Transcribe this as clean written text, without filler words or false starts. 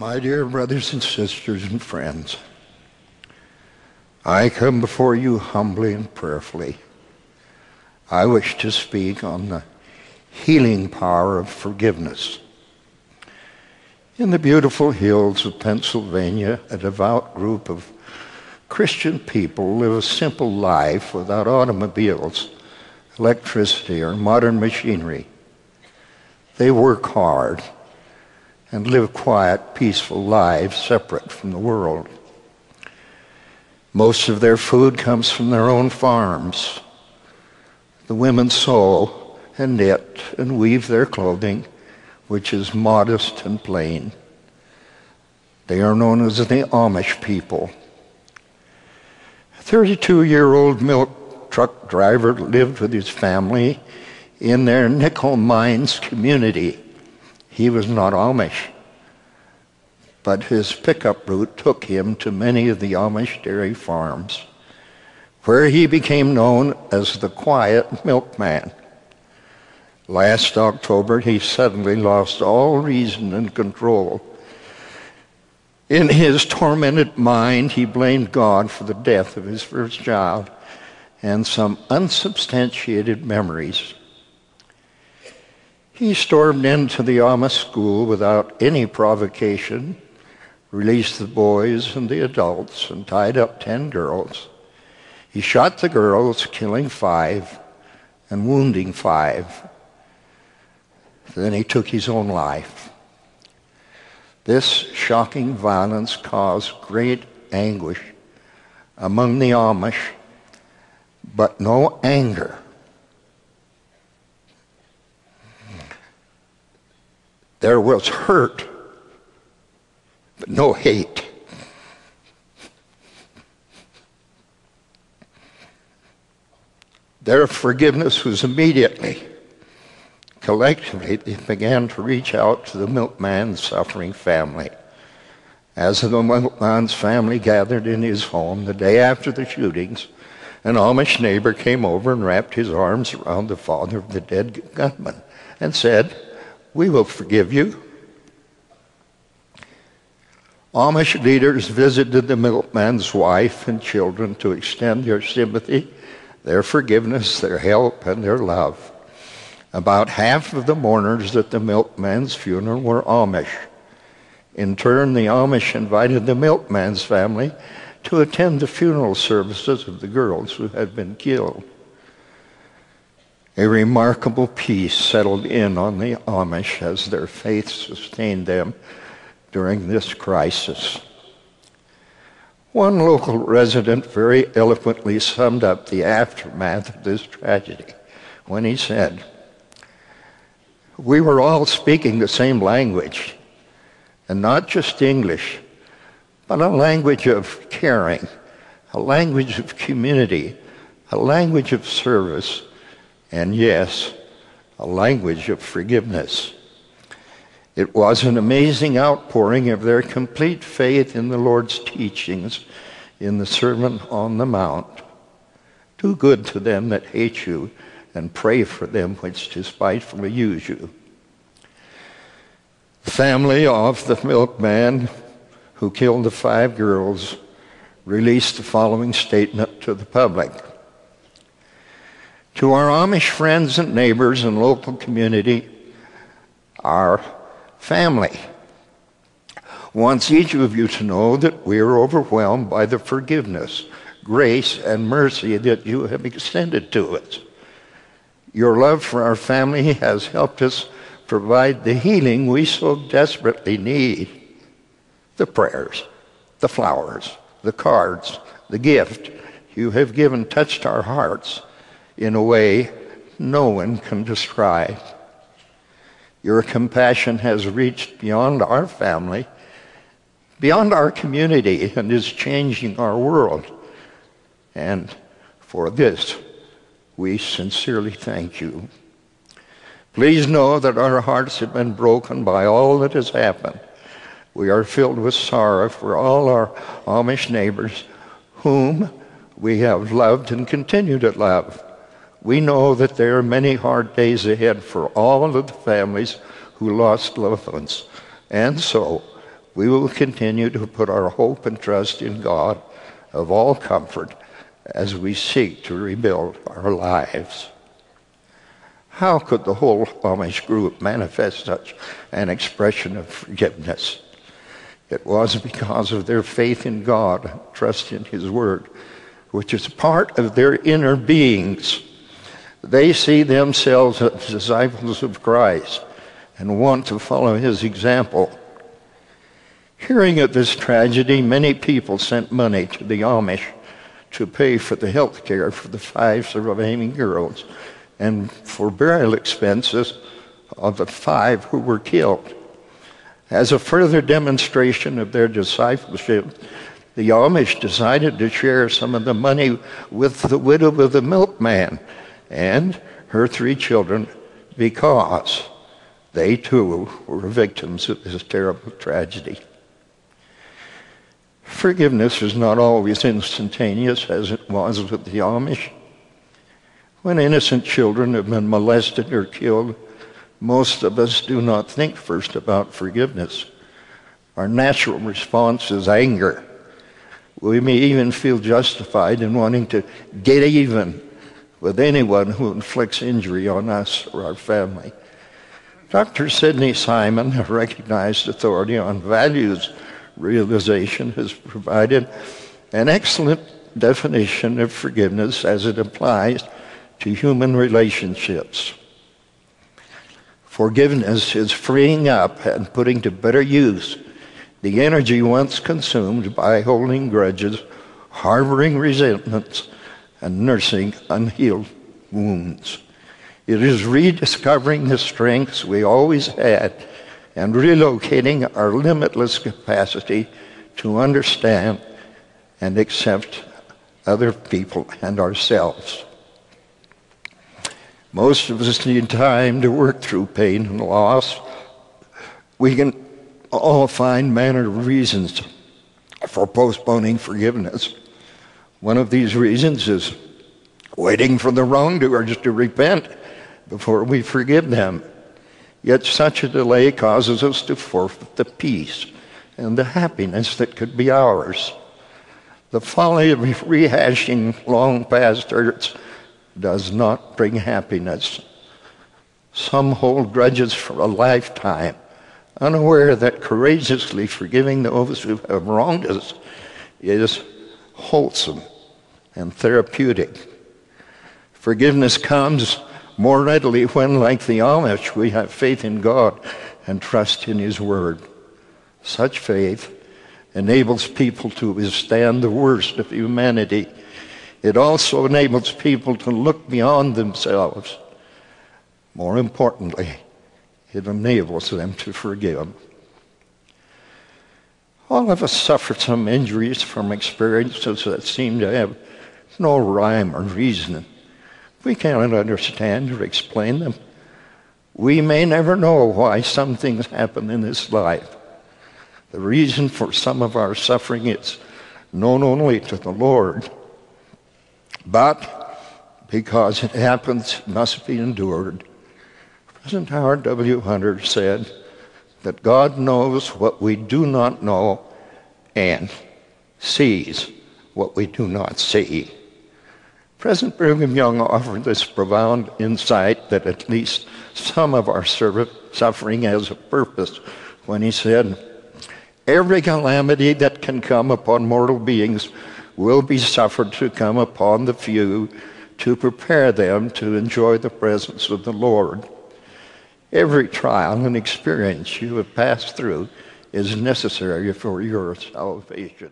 My dear brothers and sisters and friends, I come before you humbly and prayerfully. I wish to speak on the healing power of forgiveness. In the beautiful hills of Pennsylvania, a devout group of Christian people live a simple life without automobiles, electricity, or modern machinery. They work hard and live quiet, peaceful lives separate from the world. Most of their food comes from their own farms. The women sew and knit and weave their clothing, which is modest and plain. They are known as the Amish people. A 32-year-old milk truck driver lived with his family in their nickel mines community. He was not Amish, but his pickup route took him to many of the Amish dairy farms, where he became known as the quiet milkman. Last October, he suddenly lost all reason and control. In his tormented mind, he blamed God for the death of his first child and some unsubstantiated memories. He stormed into the Amish school without any provocation, released the boys and the adults, and tied up 10 girls. He shot the girls, killing 5 and wounding 5. Then he took his own life. This shocking violence caused great anguish among the Amish, but no anger. There was hurt, but no hate. Their forgiveness was immediately. Collectively, they began to reach out to the milkman's suffering family. As the milkman's family gathered in his home the day after the shootings, an Amish neighbor came over and wrapped his arms around the father of the dead gunman and said, "We will forgive you." Amish leaders visited the milkman's wife and children to extend their sympathy, their forgiveness, their help, and their love. About half of the mourners at the milkman's funeral were Amish. In turn, the Amish invited the milkman's family to attend the funeral services of the girls who had been killed. A remarkable peace settled in on the Amish as their faith sustained them during this crisis. One local resident very eloquently summed up the aftermath of this tragedy when he said, "We were all speaking the same language, and not just English, but a language of caring, a language of community, a language of service, and yes, a language of forgiveness." It was an amazing outpouring of their complete faith in the Lord's teachings in the Sermon on the Mount. Do good to them that hate you, and pray for them which despitefully use you. The family of the milkman who killed the 5 girls released the following statement to the public. To our Amish friends and neighbors and local community, our family wants each of you to know that we are overwhelmed by the forgiveness, grace, and mercy that you have extended to us. Your love for our family has helped us provide the healing we so desperately need. The prayers, the flowers, the cards, the gift you have given touched our hearts in a way no one can describe. Your compassion has reached beyond our family, beyond our community, and is changing our world. And for this, we sincerely thank you. Please know that our hearts have been broken by all that has happened. We are filled with sorrow for all our Amish neighbors whom we have loved and continue to love. We know that there are many hard days ahead for all of the families who lost loved ones. And so we will continue to put our hope and trust in God of all comfort as we seek to rebuild our lives. How could the whole Amish group manifest such an expression of forgiveness? It was because of their faith in God and trust in His Word, which is part of their inner beings. They see themselves as disciples of Christ and want to follow His example. Hearing of this tragedy, many people sent money to the Amish to pay for the health care for the 5 surviving girls and for burial expenses of the 5 who were killed. As a further demonstration of their discipleship, the Amish decided to share some of the money with the widow of the milkman and her 3 children because they too were victims of this terrible tragedy. Forgiveness is not always instantaneous as it was with the Amish. When innocent children have been molested or killed, most of us do not think first about forgiveness. Our natural response is anger. We may even feel justified in wanting to get even with anyone who inflicts injury on us or our family. Dr. Sidney Simon, a recognized authority on values realization, has provided an excellent definition of forgiveness as it applies to human relationships. Forgiveness is freeing up and putting to better use the energy once consumed by holding grudges, harboring resentments, and nursing unhealed wounds. It is rediscovering the strengths we always had and relocating our limitless capacity to understand and accept other people and ourselves. Most of us need time to work through pain and loss. We can all find manner of reasons for postponing forgiveness. One of these reasons is waiting for the wrongdoers to repent before we forgive them. Yet such a delay causes us to forfeit the peace and the happiness that could be ours. The folly of rehashing long past hurts does not bring happiness. Some hold grudges for a lifetime, unaware that courageously forgiving those who have wronged us is wholesome and therapeutic. Forgiveness comes more readily when, like the Amish, we have faith in God and trust in His Word. Such faith enables people to withstand the worst of humanity. It also enables people to look beyond themselves. More importantly, it enables them to forgive. All of us suffer some injuries from experiences that seem to have no rhyme or reason. We cannot understand or explain them. We may never know why some things happen in this life. The reason for some of our suffering is known only to the Lord. But because it happens, it must be endured. President Howard W. Hunter said that God knows what we do not know and sees what we do not see. President Brigham Young offered this profound insight that at least some of our suffering has a purpose when he said, "Every calamity that can come upon mortal beings will be suffered to come upon the few to prepare them to enjoy the presence of the Lord. Every trial and experience you have passed through is necessary for your salvation."